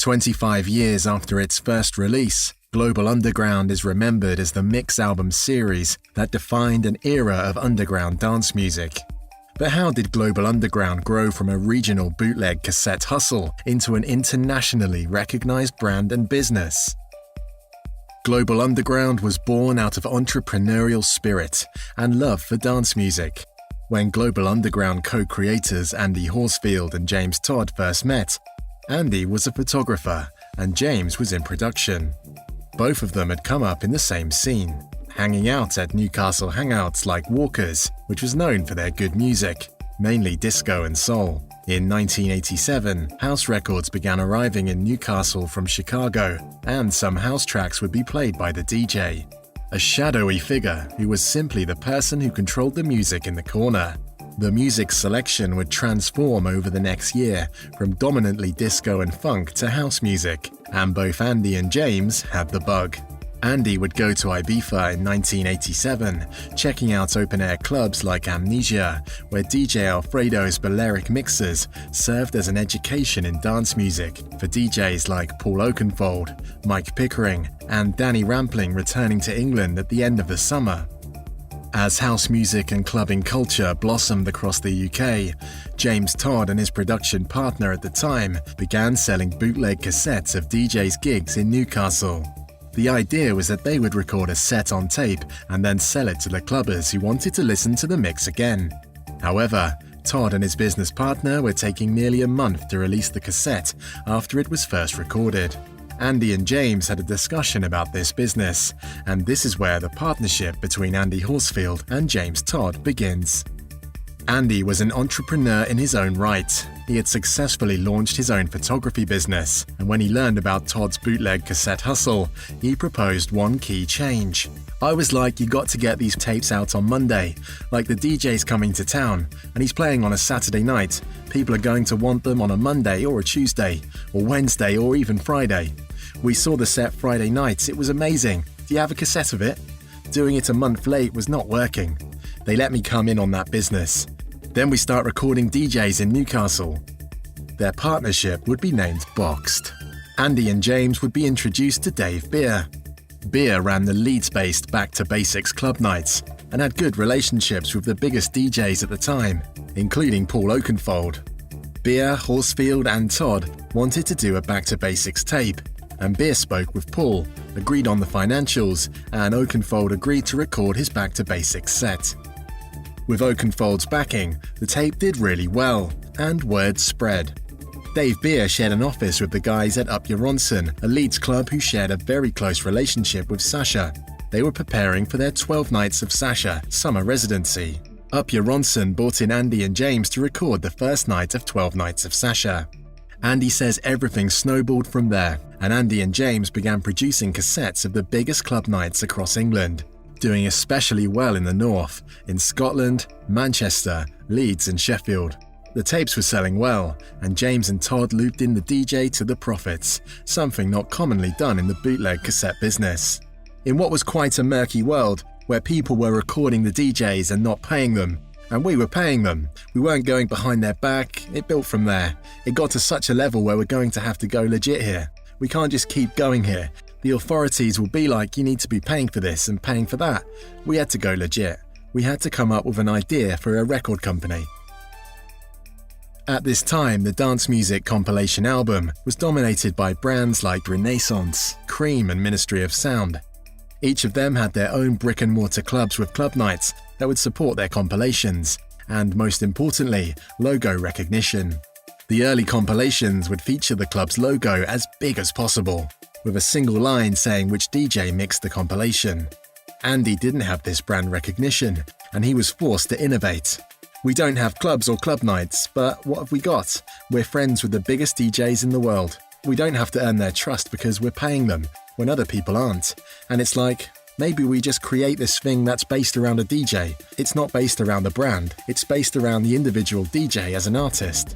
25 years after its first release, Global Underground is remembered as the mix album series that defined an era of underground dance music. But how did Global Underground grow from a regional bootleg cassette hustle into an internationally recognized brand and business? Global Underground was born out of entrepreneurial spirit and love for dance music. When Global Underground co-creators Andy Horsfield and James Todd first met, Andy was a photographer and James was in production. Both of them had come up in the same scene, hanging out at Newcastle hangouts like Walker's, which was known for their good music, mainly disco and soul. In 1987, house records began arriving in Newcastle from Chicago, and some house tracks would be played by the DJ, a shadowy figure who was simply the person who controlled the music in the corner. The music selection would transform over the next year from dominantly disco and funk to house music, and both Andy and James had the bug. Andy would go to Ibiza in 1987, checking out open-air clubs like Amnesia, where DJ Alfredo's Balearic mixers served as an education in dance music for DJs like Paul Oakenfold, Mike Pickering, and Danny Rampling returning to England at the end of the summer. As house music and clubbing culture blossomed across the UK, James Todd and his production partner at the time began selling bootleg cassettes of DJs' gigs in Newcastle. The idea was that they would record a set on tape and then sell it to the clubbers who wanted to listen to the mix again. However, Todd and his business partner were taking nearly a month to release the cassette after it was first recorded. Andy and James had a discussion about this business, and this is where the partnership between Andy Horsfield and James Todd begins. Andy was an entrepreneur in his own right. He had successfully launched his own photography business, and when he learned about Todd's bootleg cassette hustle, he proposed one key change. I was like, you got to get these tapes out on Monday, like the DJ's coming to town, and he's playing on a Saturday night. People are going to want them on a Monday or a Tuesday, or Wednesday or even Friday. We saw the set Friday night, it was amazing. Do you have a cassette of it? Doing it a month late was not working. They let me come in on that business. Then we start recording DJs in Newcastle. Their partnership would be named Boxed. Andy and James would be introduced to Dave Beer. Beer ran the Leeds-based Back to Basics club nights and had good relationships with the biggest DJs at the time, including Paul Oakenfold. Beer, Horsfield and Todd wanted to do a Back to Basics tape, and Beer spoke with Paul, agreed on the financials, and Oakenfold agreed to record his Back to Basics set. With Oakenfold's backing, the tape did really well, and word spread. Dave Beer shared an office with the guys at Up Your Ronson, a Leeds club who shared a very close relationship with Sasha. They were preparing for their 12 Nights of Sasha summer residency. Up Your Ronson brought in Andy and James to record the first night of 12 Nights of Sasha. Andy says everything snowballed from there, and Andy and James began producing cassettes of the biggest club nights across England, doing especially well in the north, in Scotland, Manchester, Leeds and Sheffield. The tapes were selling well, and James and Todd looped in the DJ to the profits, something not commonly done in the bootleg cassette business. In what was quite a murky world, where people were recording the DJs and not paying them, and we were paying them. We weren't going behind their back, it built from there. It got to such a level where we're going to have to go legit here. We can't just keep going here. The authorities will be like, you need to be paying for this and paying for that. We had to go legit. We had to come up with an idea for a record company. At this time, the dance music compilation album was dominated by brands like Renaissance, Cream and Ministry of Sound. Each of them had their own brick-and-mortar clubs with club nights that would support their compilations, and most importantly, logo recognition. The early compilations would feature the club's logo as big as possible, with a single line saying which DJ mixed the compilation. Andy didn't have this brand recognition, and he was forced to innovate. We don't have clubs or club nights, but what have we got? We're friends with the biggest DJs in the world. We don't have to earn their trust because we're paying them, when other people aren't. And it's like, maybe we just create this thing that's based around a DJ. It's not based around the brand, it's based around the individual DJ as an artist.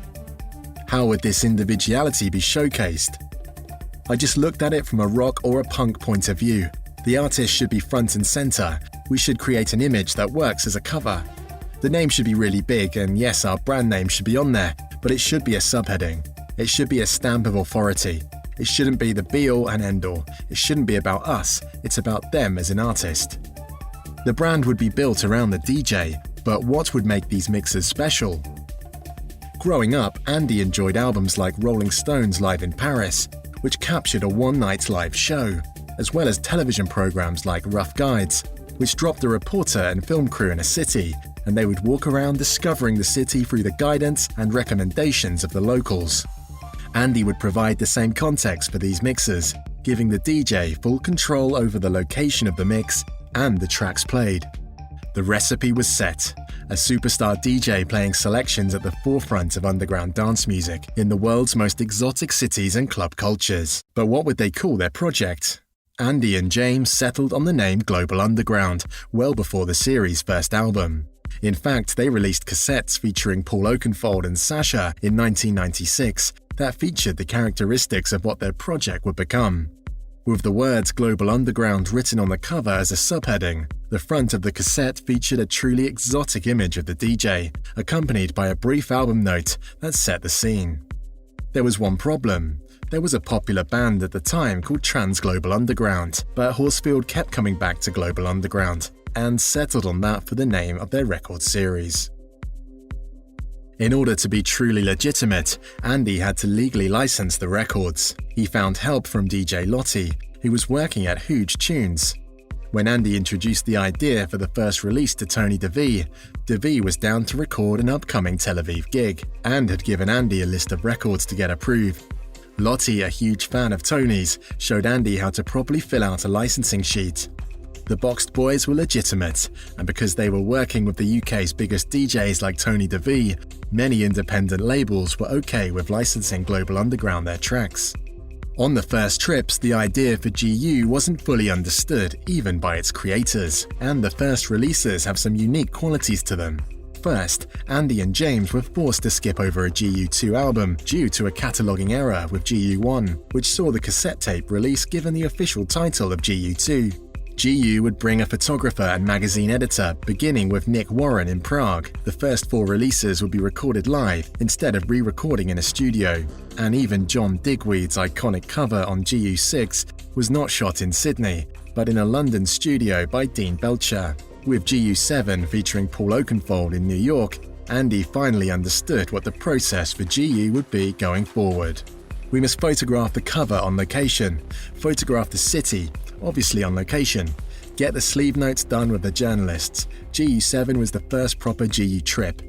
How would this individuality be showcased? I just looked at it from a rock or a punk point of view. The artist should be front and center. We should create an image that works as a cover. The name should be really big, and yes, our brand name should be on there, but it should be a subheading. It should be a stamp of authority. It shouldn't be the be-all and end-all. It shouldn't be about us, it's about them as an artist. The brand would be built around the DJ, but what would make these mixes special? Growing up, Andy enjoyed albums like Rolling Stone's Live in Paris, which captured a one-night live show, as well as television programs like Rough Guides, which dropped a reporter and film crew in a city, and they would walk around discovering the city through the guidance and recommendations of the locals. Andy would provide the same context for these mixes, giving the DJ full control over the location of the mix and the tracks played. The recipe was set, a superstar DJ playing selections at the forefront of underground dance music in the world's most exotic cities and club cultures. But what would they call their project? Andy and James settled on the name Global Underground well before the series' first album. In fact, they released cassettes featuring Paul Oakenfold and Sasha in 1996 that featured the characteristics of what their project would become. With the words Global Underground written on the cover as a subheading, the front of the cassette featured a truly exotic image of the DJ, accompanied by a brief album note that set the scene. There was one problem. There was a popular band at the time called Trans Global Underground, but Horsfield kept coming back to Global Underground and settled on that for the name of their record series. In order to be truly legitimate, Andy had to legally license the records. He found help from DJ Lottie, who was working at Huge Tunes. When Andy introduced the idea for the first release to Tony DeVee was down to record an upcoming Tel Aviv gig and had given Andy a list of records to get approved. Lottie, a huge fan of Tony's, showed Andy how to properly fill out a licensing sheet. The Boxed Boys were legitimate, and because they were working with the UK's biggest DJs like Tony DeVee, many independent labels were okay with licensing Global Underground their tracks. On the first trips, the idea for GU wasn't fully understood even by its creators, and the first releases have some unique qualities to them. First, Andy and James were forced to skip over a GU2 album due to a cataloguing error with GU1, which saw the cassette tape release given the official title of GU2. GU would bring a photographer and magazine editor, beginning with Nick Warren in Prague. The first 4 releases would be recorded live instead of re-recording in a studio, and even John Digweed's iconic cover on GU6 was not shot in Sydney, but in a London studio by Dean Belcher. With GU7 featuring Paul Oakenfold in New York, Andy finally understood what the process for GU would be going forward. We must photograph the cover on location, photograph the city, obviously on location, get the sleeve notes done with the journalists. GU7 was the first proper GU trip.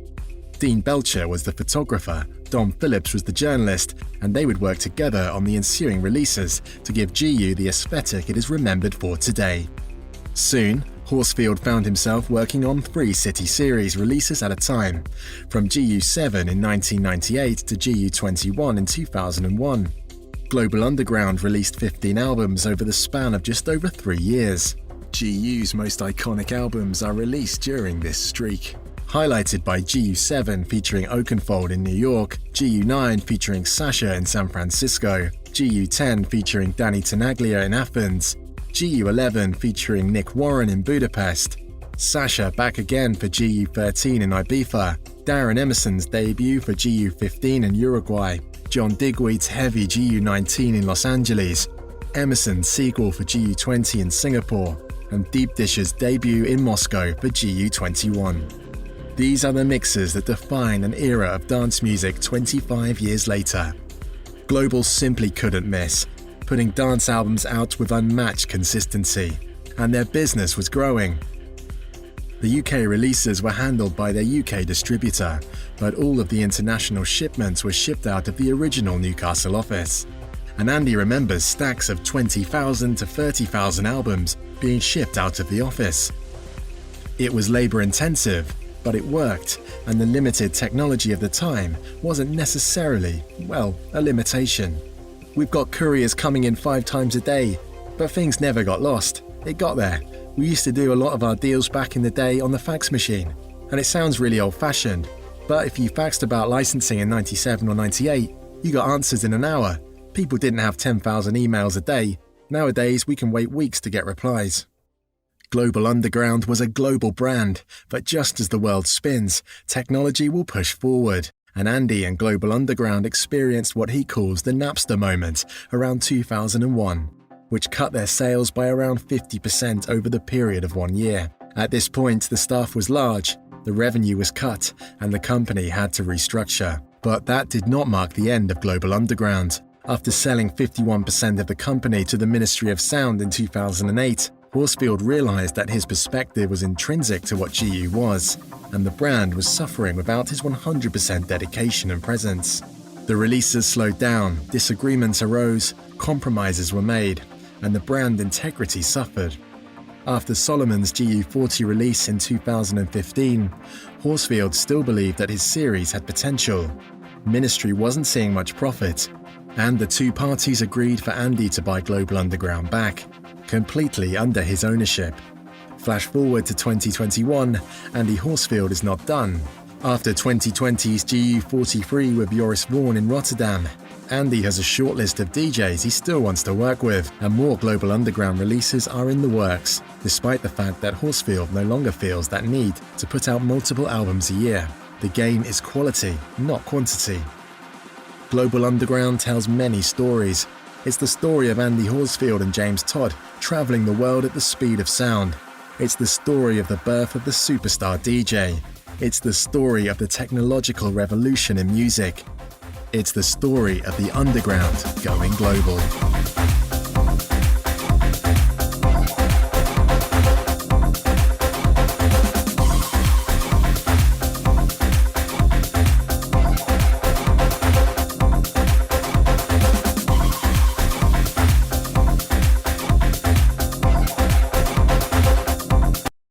Dean Belcher was the photographer, Dom Phillips was the journalist, and they would work together on the ensuing releases to give GU the aesthetic it is remembered for today. Soon, Horsfield found himself working on 3 City Series releases at a time, from GU7 in 1998 to GU21 in 2001. Global Underground released 15 albums over the span of just over 3 years. GU's most iconic albums are released during this streak, highlighted by GU7 featuring Oakenfold in New York, GU9 featuring Sasha in San Francisco, GU10 featuring Danny Tenaglia in Athens, GU11 featuring Nick Warren in Budapest, Sasha back again for GU13 in Ibiza, Darren Emerson's debut for GU15 in Uruguay, John Digweed's heavy GU19 in Los Angeles, Emerson's sequel for GU20 in Singapore, and Deep Dish's debut in Moscow for GU21. These are the mixes that define an era of dance music 25 years later. Global simply couldn't miss, putting dance albums out with unmatched consistency, and their business was growing. The UK releases were handled by their UK distributor, but all of the international shipments were shipped out of the original Newcastle office. And Andy remembers stacks of 20,000 to 30,000 albums being shipped out of the office. It was labour-intensive, but it worked, and the limited technology of the time wasn't necessarily, well, a limitation. We've got couriers coming in 5 times a day, but things never got lost. It got there. We used to do a lot of our deals back in the day on the fax machine, and it sounds really old-fashioned, but if you faxed about licensing in 97 or 98, you got answers in an hour. People didn't have 10,000 emails a day. Nowadays, we can wait weeks to get replies. Global Underground was a global brand, but just as the world spins, technology will push forward, and Andy and Global Underground experienced what he calls the Napster moment around 2001, which cut their sales by around 50% over the period of 1 year. At this point, the staff was large, the revenue was cut, and the company had to restructure. But that did not mark the end of Global Underground. After selling 51% of the company to the Ministry of Sound in 2008, Horsfield realized that his perspective was intrinsic to what GU was, and the brand was suffering without his 100% dedication and presence. The releases slowed down, disagreements arose, compromises were made, and the brand integrity suffered. After Solomon's GU40 release in 2015, Horsfield still believed that his series had potential. Ministry wasn't seeing much profit, and the two parties agreed for Andy to buy Global Underground back, completely under his ownership. Flash forward to 2021, Andy Horsfield is not done. After 2020's GU43 with Joris Vaughan in Rotterdam, Andy has a short list of DJs he still wants to work with, and more Global Underground releases are in the works, despite the fact that Horsfield no longer feels that need to put out multiple albums a year. The game is quality, not quantity. Global Underground tells many stories. It's the story of Andy Horsfield and James Todd traveling the world at the speed of sound. It's the story of the birth of the superstar DJ. It's the story of the technological revolution in music. It's the story of the underground going global.